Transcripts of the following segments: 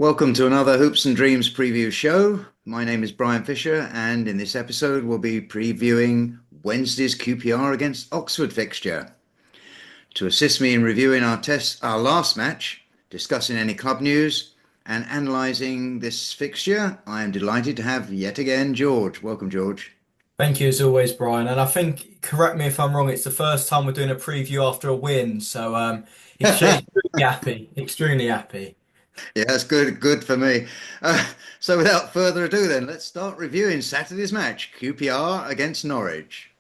Welcome to another Hoops and Dreams preview show. My name is Brian Fisher, and in this episode, we'll be previewing Wednesday's QPR against Oxford fixture. To assist me in reviewing our last match, discussing any club news, and analysing this fixture, I am delighted to have yet again George. Welcome, George. Thank you as always, Brian. And I think, correct me if I'm wrong, it's the first time we're doing a preview after a win. So extremely happy, extremely happy. Yeah, that's good for me. So without further ado, then let's start reviewing Saturday's match, QPR against Norwich.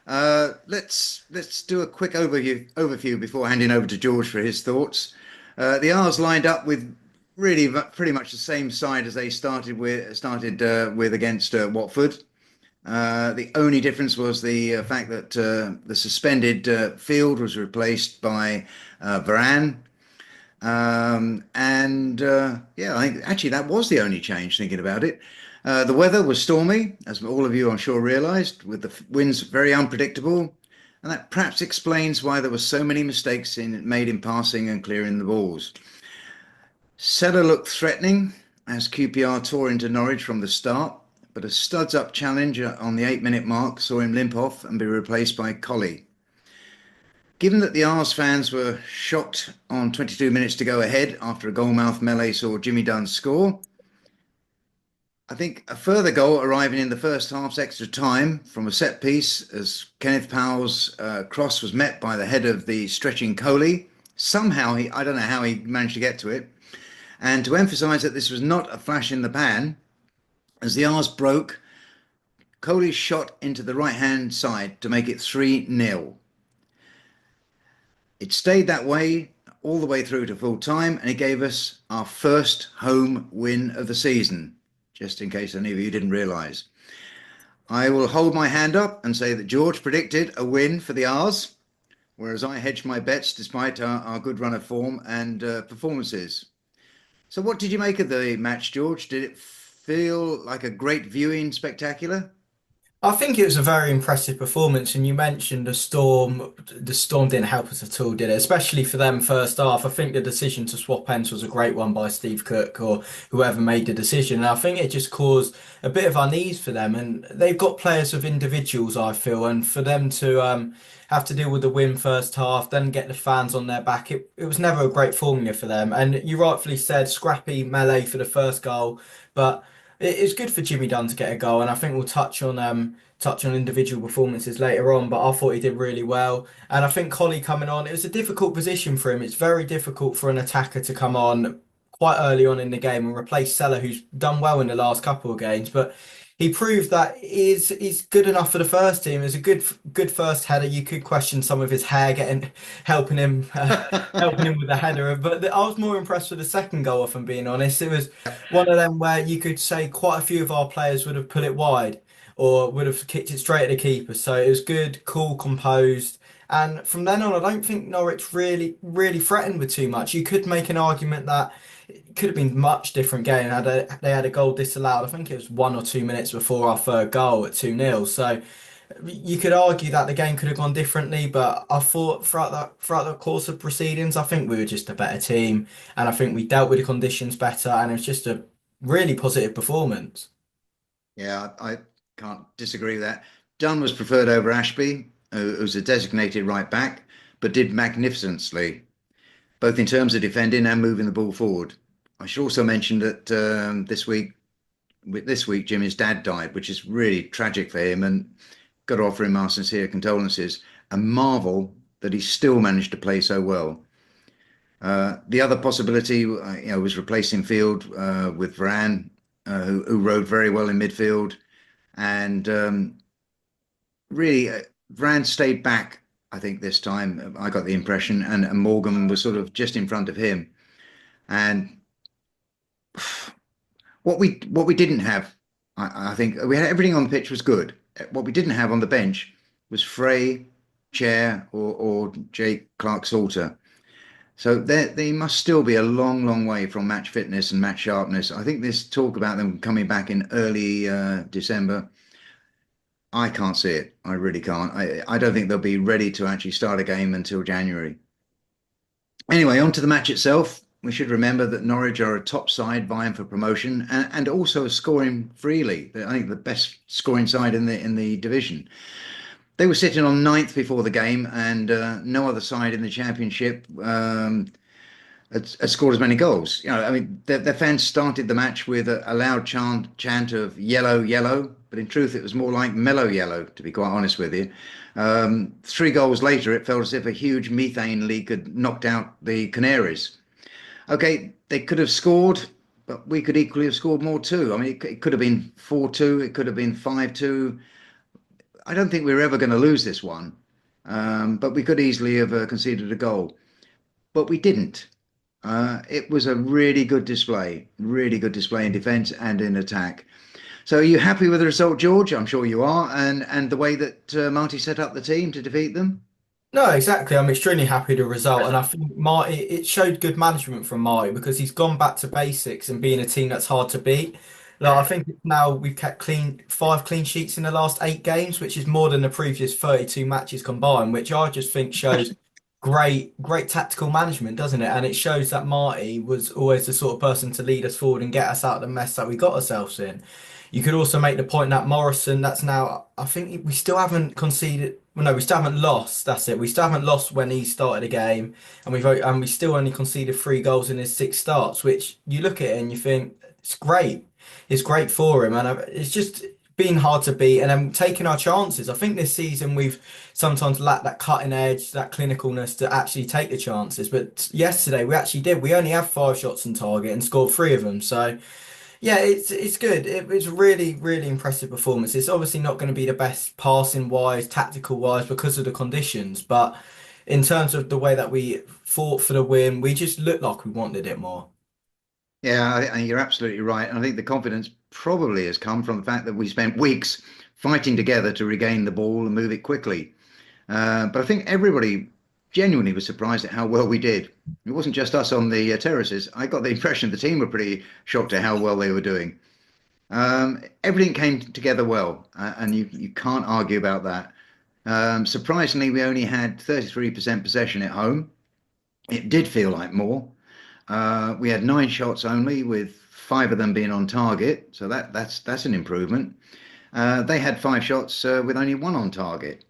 Let's do a quick overview before handing over to George for his thoughts. The R's lined up with really pretty much the same side as they started with against Watford. The only difference was the fact that the suspended field was replaced by Varane. Yeah, I think actually that was the only change thinking about it. The weather was stormy, as all of you I'm sure realised, with the winds very unpredictable, and that perhaps explains why there were so many mistakes made in passing and clearing the balls. Seller looked threatening as QPR tore into Norwich from the start, but a studs-up challenge on the 8-minute mark saw him limp off and be replaced by Colley. Given that the Ars fans were shocked on 22 minutes to go ahead after a goalmouth melee saw Jimmy Dunn score, I think a further goal arriving in the first half's extra time from a set piece as Kenneth Powell's cross was met by the head of the stretching Coley. Somehow, I don't know how he managed to get to it. And to emphasise that this was not a flash in the pan, as the Rs broke, Coley shot into the right-hand side to make it 3-0. It stayed that way all the way through to full time, and it gave us our first home win of the season, just in case any of you didn't realise. I will hold my hand up and say that George predicted a win for the R's, whereas I hedged my bets despite our good run of form and performances. So what did you make of the match, George? Did it feel like a great viewing spectacular? I think it was a very impressive performance, and you mentioned the storm. The storm didn't help us at all, did it? Especially for them first half. I think the decision to swap ends was a great one by Steve Cook or whoever made the decision. And I think it just caused a bit of unease for them. And they've got players of individuals, I feel, and for them to have to deal with the win first half, then get the fans on their back, it was never a great formula for them. And you rightfully said scrappy melee for the first goal, but it's good for Jimmy Dunn to get a goal, and I think we'll touch on individual performances later on. But I thought he did really well, and I think Collie coming on, it was a difficult position for him. It's very difficult for an attacker to come on quite early on in the game and replace Seller, who's done well in the last couple of games, but. He proved that he's good enough for the first team. It's a good first header. You could question some of his hair getting helping him helping him with the header, but I was more impressed with the second goal, if I'm being honest. It was one of them where you could say quite a few of our players would have put it wide or would have kicked it straight at the keeper. So it was good, cool, composed. And from then on, I don't think Norwich really threatened with too much. You could make an argument that it could have been much different game had they had a goal disallowed. I think it was 1 or 2 minutes before our third goal at 2-0. So you could argue that the game could have gone differently, but I thought throughout the course of proceedings, I think we were just a better team, and I think we dealt with the conditions better, and it was just a really positive performance. Yeah, I can't disagree with that. Dunn was preferred over Ashby, who's a designated right back, but did magnificently, both in terms of defending and moving the ball forward. I should also mention that this week, Jimmy's dad died, which is really tragic for him, and got to offer him our sincere condolences and marvel that he still managed to play so well. The other possibility, was replacing Field with Varane, who rode very well in midfield, and really Varane stayed back. I think this time I got the impression, and Morgan was sort of just in front of him. And what we didn't have, I think we had everything on the pitch was good. What we didn't have on the bench was Frey, Chair, or Jake Clark-Salter. So they must still be a long, long way from match fitness and match sharpness. I think this talk about them coming back in early December, I can't see it. I really can't. I don't think they'll be ready to actually start a game until January. Anyway, on to the match itself. we should remember that Norwich are a top side vying for promotion and also scoring freely. I think the best scoring side in the division. They were sitting on ninth before the game, and no other side in the championship had scored as many goals. I mean, their fans started the match with a loud chant of "yellow, yellow," but in truth, it was more like "mellow yellow," to be quite honest with you. 3 goals later, it felt as if a huge methane leak had knocked out the Canaries. Okay, they could have scored, but we could equally have scored more too. I mean, it could have been 4-2, it could have been 5-2. I don't think we were ever going to lose this one, but we could easily have conceded a goal, but we didn't. It was a really good display in defence and in attack. So, are you happy with the result, George? I'm sure you are, and the way that Marty set up the team to defeat them. No, exactly. I'm extremely happy with the result, and I think Marty it showed good management from Marty because he's gone back to basics and being a team that's hard to beat. Like I think now we've kept 5 clean sheets in the last 8 games, which is more than the previous 32 matches combined, which I just think shows great tactical management, doesn't it? And it shows that Marty was always the sort of person to lead us forward and get us out of the mess that we got ourselves in. You could also make the point that Morrison, that's now, I think we still haven't conceded. Well, no, we still haven't lost. That's it. We still haven't lost when he started a game, and we still only conceded 3 goals in his 6 starts. Which you look at it and you think it's great. It's great for him, and it's just been hard to beat. And then taking our chances. I think this season we've sometimes lacked that cutting edge, that clinicalness to actually take the chances. But yesterday we actually did. We only had 5 shots on target and scored 3 of them. So. Yeah, it's good. It was really impressive performance. It's obviously not going to be the best passing wise, tactical wise because of the conditions, but in terms of the way that we fought for the win, we just looked like we wanted it more. Yeah, you're absolutely right. And I think the confidence probably has come from the fact that we spent weeks fighting together to regain the ball and move it quickly. But I think everybody genuinely was surprised at how well we did. It wasn't just us on the terraces. I got the impression the team were pretty shocked at how well they were doing. Everything came together well, and you can't argue about that. Surprisingly, we only had 33% possession at home. It did feel like more. We had 9 shots only, with 5 of them being on target, so that's an improvement. They had 5 shots with only one on target.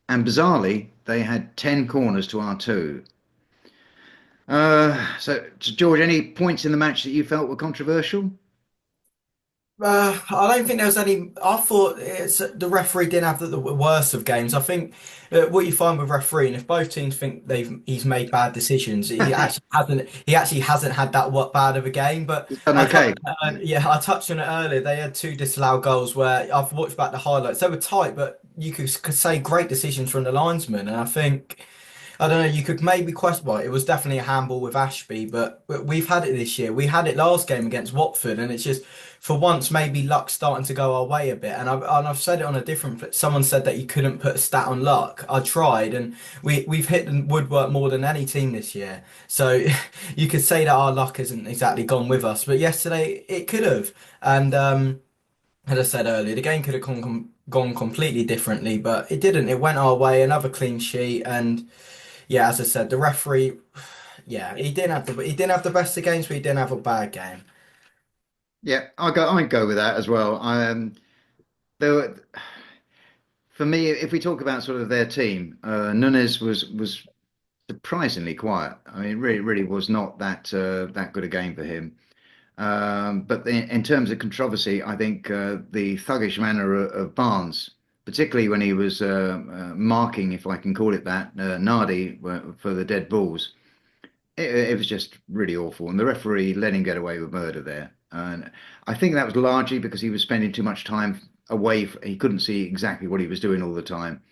And bizarrely, they had 10 corners to our 2. So, George, any points in the match that you felt were controversial? I don't think there was any. I thought the referee didn't have the worst of games. I think what you find with refereeing, if both teams think he's made bad decisions, he actually hasn't. He actually hasn't had that what bad of a game. But He's done I touched, okay. yeah, I touched on it earlier. They had 2 disallowed goals where I've watched back the highlights. They were tight, but you could say great decisions from the linesman. And I think. I don't know. You could maybe question. Well, it was definitely a handball with Ashby, but we've had it this year. We had it last game against Watford, and it's just for once maybe luck's starting to go our way a bit. And I've said it on a different. Someone said that you couldn't put a stat on luck. I tried, and we've hit the woodwork more than any team this year. So you could say that our luck hasn't exactly gone with us, but yesterday it could have. And as I said earlier, the game could have gone completely differently, but it didn't. It went our way. Another clean sheet, and. Yeah, as I said, the referee, yeah, he didn't have the best of games, but he didn't have a bad game. Yeah, I'd go with that as well. There were, for me, if we talk about sort of their team, Nunes was surprisingly quiet. I mean, really was not that good a game for him. But in terms of controversy, I think the thuggish manner of Barnes, particularly when he was marking, if I can call it that, Nardi for the dead balls, it was just really awful. And the referee let him get away with murder there. And I think that was largely because he was spending too much time away. He couldn't see exactly what he was doing all the time.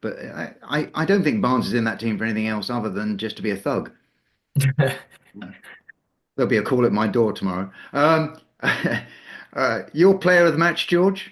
But I don't think Barnes is in that team for anything else other than just to be a thug. There'll be a call at my door tomorrow. Your player of the match, George?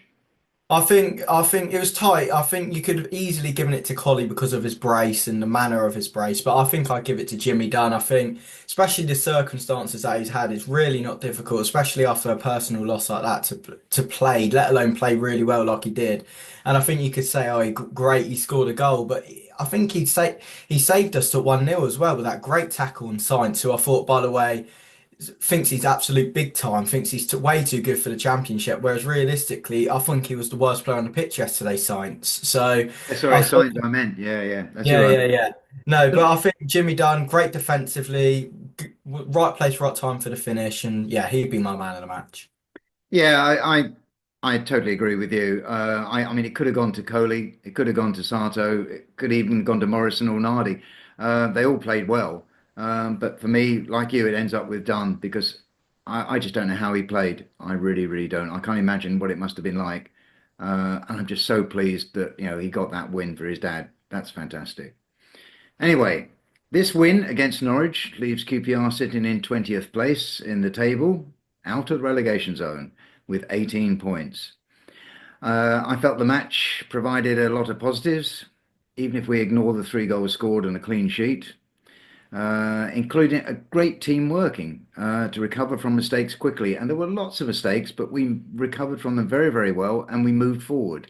I think it was tight. I think you could have easily given it to Collie because of his brace and the manner of his brace, but I think I'd give it to Jimmy Dunn. I think, especially the circumstances that he's had, it's really not difficult, especially after a personal loss like that, to play, let alone play really well like he did. And I think you could say, oh, great, he scored a goal, but I think he saved us to 1-0 as well with that great tackle on Sainz, who I thought, by the way, thinks he's absolute big time, thinks he's way too good for the championship. Whereas realistically, I think he was the worst player on the pitch yesterday, Sainz. So Sorry, I thought, science I meant. Yeah, yeah, that's all yeah, right. yeah, yeah. No, but I think Jimmy Dunn, great defensively, right place, right time for the finish, and yeah, he'd be my man of the match. Yeah, I totally agree with you. I mean, it could have gone to Coley, it could have gone to Sato, it could even gone to Morrison or Nardi. They all played well, but for me, like you, it ends up with Dunn because I just don't know how he played. I really, really don't. I can't imagine what it must have been like, and I'm just so pleased that he got that win for his dad. That's fantastic. Anyway, this win against Norwich leaves QPR sitting in 20th place in the table, out of the relegation zone with 18 points. I felt the match provided a lot of positives, even if we ignore the 3 goals scored and a clean sheet, including a great team working to recover from mistakes quickly. And there were lots of mistakes, but we recovered from them very, very well and we moved forward.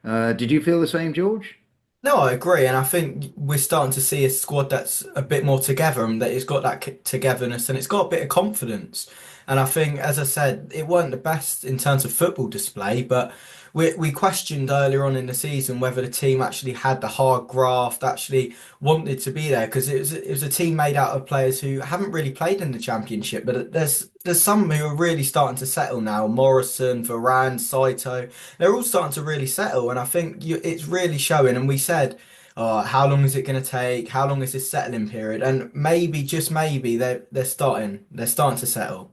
Did you feel the same, George? No, I agree, and I think we're starting to see a squad that's a bit more together and that it's got that togetherness and it's got a bit of confidence. And I think, as I said, it weren't the best in terms of football display, but we questioned earlier on in the season whether the team actually had the hard graft, actually wanted to be there, because it was a team made out of players who haven't really played in the Championship, but there's some who are really starting to settle now. Morrison, Varane, Saito, they're all starting to really settle, and I think it's really showing. And we said, how long is it going to take? How long is this settling period? And maybe, just maybe, they're starting to settle.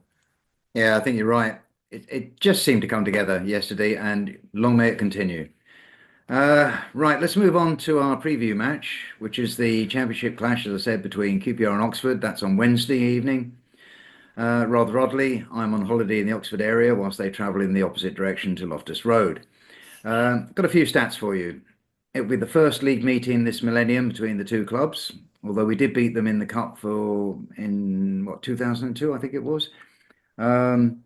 Yeah, I think you're right. It just seemed to come together yesterday, and long may it continue. Right, let's move on to our preview match, which is the Championship clash, as I said, between QPR and Oxford. That's on Wednesday evening. Rather oddly, I'm on holiday in the Oxford area whilst they travel in the opposite direction to Loftus Road. Got a few stats for you. It will be the first league meeting this millennium between the two clubs, although we did beat them in the cup in what, 2002, I think it was. Um,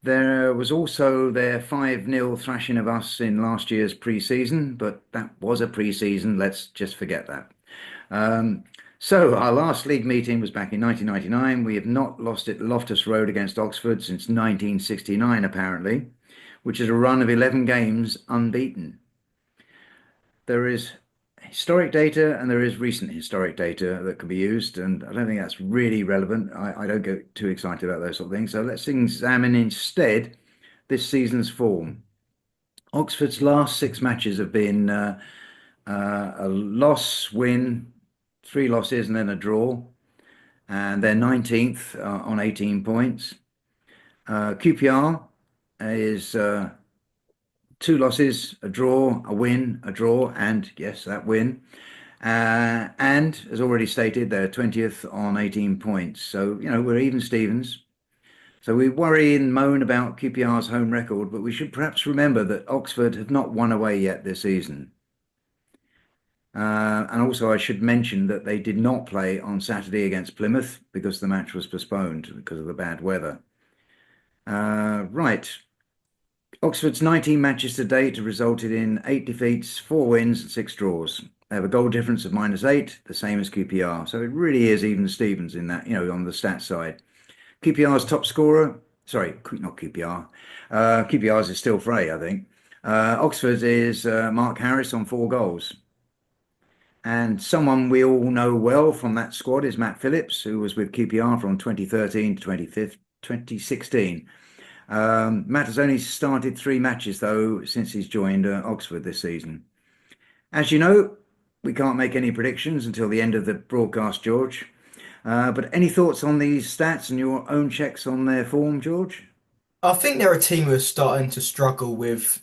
there was also their 5-0 thrashing of us in last year's pre-season, but that was a pre-season. Let's just forget that. Um, so our last league meeting was back in 1999. We have not lost at Loftus Road against Oxford since 1969, apparently, which is a run of 11 games unbeaten. There is historic data and there is recent historic data that can be used, and I don't think that's really relevant. I don't get too excited about those sort of things. So let's examine instead this season's form. Oxford's last 6 matches have been a loss, win, 3 losses, and then a draw, and they're 19th on 18 points. QPR is 2 losses, a draw, a win, a draw, and yes, that win. And as already stated, they're 20th on 18 points. So, we're even Stevens. So we worry and moan about QPR's home record, but we should perhaps remember that Oxford have not won away yet this season. And also, I should mention that they did not play on Saturday against Plymouth because the match was postponed because of the bad weather. Right. Oxford's 19 matches to date have resulted in 8 defeats, 4 wins, and 6 draws. They have a goal difference of -8, the same as QPR. So it really is even Stevens in that, on the stats side. QPR's top scorer, sorry, not QPR. QPR's is still Frey, I think. Oxford's is Mark Harris on 4 goals. And someone we all know well from that squad is Matt Phillips, who was with QPR from 2013 to 2016. Matt has only started 3 matches, though, since he's joined Oxford this season. As you know, we can't make any predictions until the end of the broadcast, George. But any thoughts on these stats and your own checks on their form, George? I think they're a team who are starting to struggle with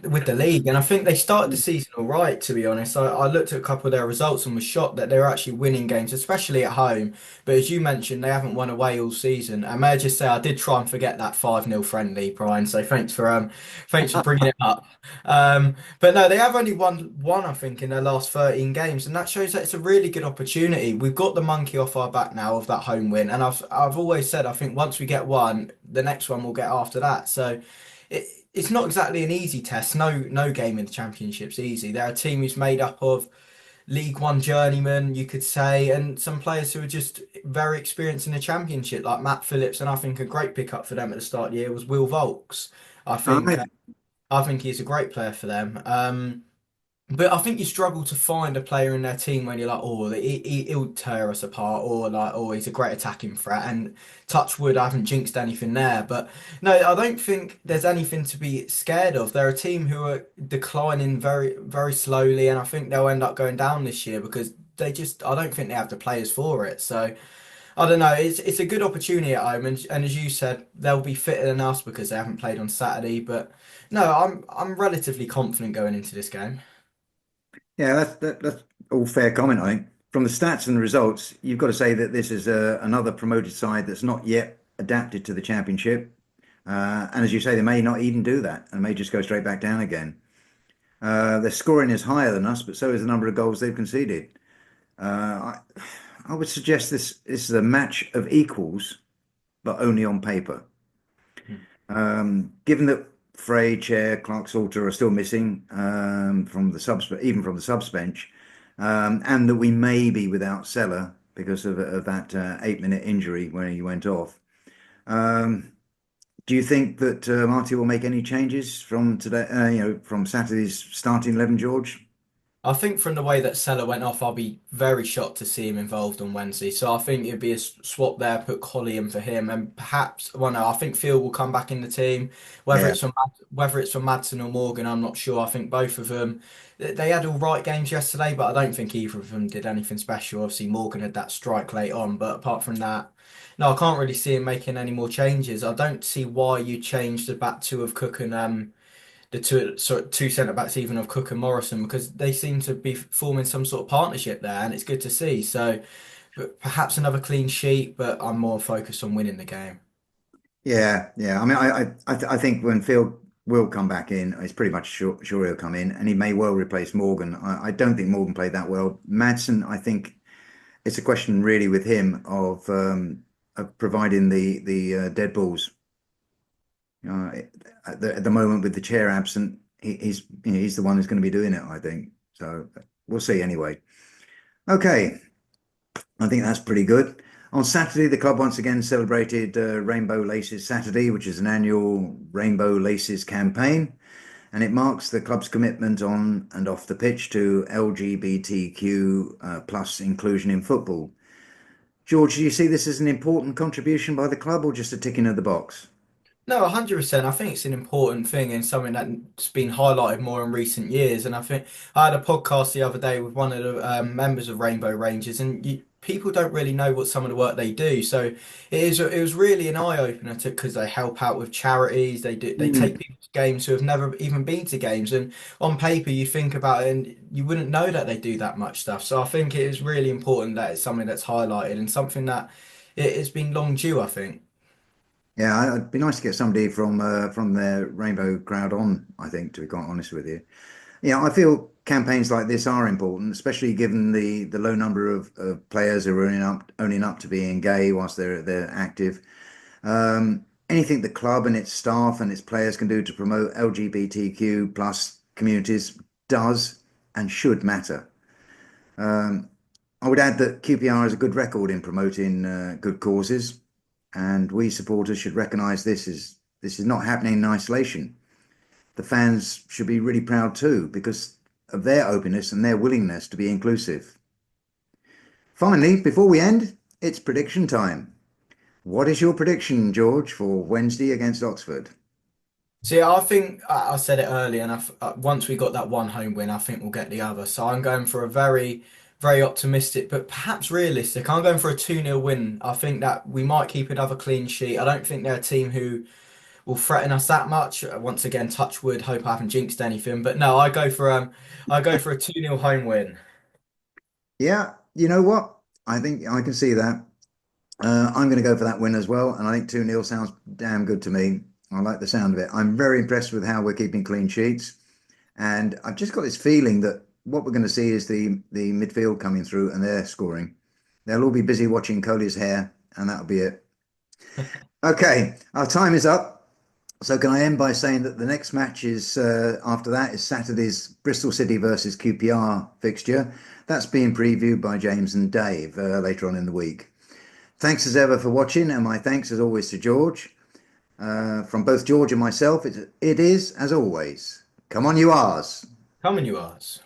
with the league, and I think they started the season all right, to be honest. I looked at a couple of their results and was shocked that they were actually winning games, especially at home. But as you mentioned, they haven't won away all season. And may I just say, I did try and forget that 5-0 friendly, Brian. So thanks for bringing it up. But no, they have only won one, I think, in their last 13 games, and that shows that it's a really good opportunity. We've got the monkey off our back now of that home win, and I've always said I think once we get one, the next one we'll get after that. So. It, it's not exactly an easy test. No game in the championship's easy. They're a team who's made up of League One journeymen, you could say, and some players who are just very experienced in the championship, like Matt Phillips. And I think a great pickup for them at the start of the year was Will Vaulks. I think I, I think he's a great player for them. But I think you struggle to find a player in their team when you're like, oh, he'll tear us apart, or like, oh, he's a great attacking threat. And touch wood, I haven't jinxed anything there. But no, I don't think there's anything to be scared of. They're a team who are declining very, very slowly, and I think they'll end up going down this year because I don't think they have the players for it. So I don't know. It's a good opportunity at home, and as you said, they'll be fitter than us because they haven't played on Saturday. But no, I'm relatively confident going into this game. yeah, that's all fair comment, I think. From the stats and the results, you've got to say that this is another promoted side that's not yet adapted to the championship. And as you say, they may not even do that and may just go straight back down again. Their scoring is higher than us, but so is the number of goals they've conceded. I, I would suggest this is a match of equals, but only on paper. Given that Frey, Chair, Clark Salter are still missing from the subs, even from the subs bench, and that we may be without Seller because of that 8-minute injury when he went off. Um, do you think that Marty will make any changes from today? From Saturday's starting 11, George? I think from the way that Salah went off, I'll be very shocked to see him involved on Wednesday. So I think it'd be a swap there, put Collie in for him, and perhaps, well, no, I think Phil will come back in the team. Yeah, Whether it's from Madsen or Morgan, I'm not sure. I think both of them, they had all right games yesterday, but I don't think either of them did anything special. Obviously, Morgan had that strike late on, but apart from that, no, I can't really see him making any more changes. I don't see why you change the back two of Cook and the two centre backs even of Cook and Morrison because they seem to be forming some sort of partnership there, and it's good to see. So but perhaps another clean sheet, but I'm more focused on winning the game. yeah. I mean, I think when Phil will come back in, it's pretty much sure he'll come in, and he may well replace Morgan. I don't think Morgan played that well. Madsen, I think it's a question really with him of providing the dead balls. Uh, at the moment, with the chair absent, he's the one who's going to be doing it, I think. So we'll see anyway. Okay, I think that's pretty good. On Saturday, the club once again celebrated Rainbow Laces Saturday, which is an annual Rainbow Laces campaign, and it marks the club's commitment on and off the pitch to LGBTQ plus inclusion in football. George, do you see this as an important contribution by the club or just a ticking of the box? No, 100%. I think it's an important thing and something that's been highlighted more in recent years. And I think I had a podcast the other day with one of the members of Rainbow Rangers, and people don't really know what some of the work they do. So it was really an eye opener to because they help out with charities. They take Mm. people to games who have never even been to games, and on paper you think about it and you wouldn't know that they do that much stuff. So I think it is really important that it's something that's highlighted and something that it's been long due. I think. Yeah, it'd be nice to get somebody from the Rainbow crowd on, I think, to be quite honest with you. Yeah, I feel campaigns like this are important, especially given the low number of players who are owning up to being gay whilst they're active. Anything the club and its staff and its players can do to promote LGBTQ plus communities does and should matter. Um, I would add that QPR has a good record in promoting good causes, and we supporters should recognise this is not happening in isolation. The fans should be really proud too because of their openness and their willingness to be inclusive. Finally, before we end, it's prediction time. What is your prediction, George, for Wednesday against Oxford? See, I think I said it earlier, and once we got that one home win, I think we'll get the other. So I'm going for a very, very optimistic, but perhaps realistic. I'm going for a 2-0 win. I think that we might keep another clean sheet. I don't think they're a team who will threaten us that much. Once again, touch wood, hope I haven't jinxed anything. But no, I go for a 2-0 home win. Yeah, you know what? I think I can see that. I'm going to go for that win as well, and I think 2-0 sounds damn good to me. I like the sound of it. I'm very impressed with how we're keeping clean sheets, and I've just got this feeling that what we're going to see is the midfield coming through and they're scoring. They'll all be busy watching Coley's hair, and that'll be it. Okay, our time is up. So can I end by saying that the next match is after that is Saturday's Bristol City versus QPR fixture. That's being previewed by James and Dave later on in the week. Thanks as ever for watching, and my thanks as always to George. From both George and myself, it is, as always, come on, you R's. Come on, you R's.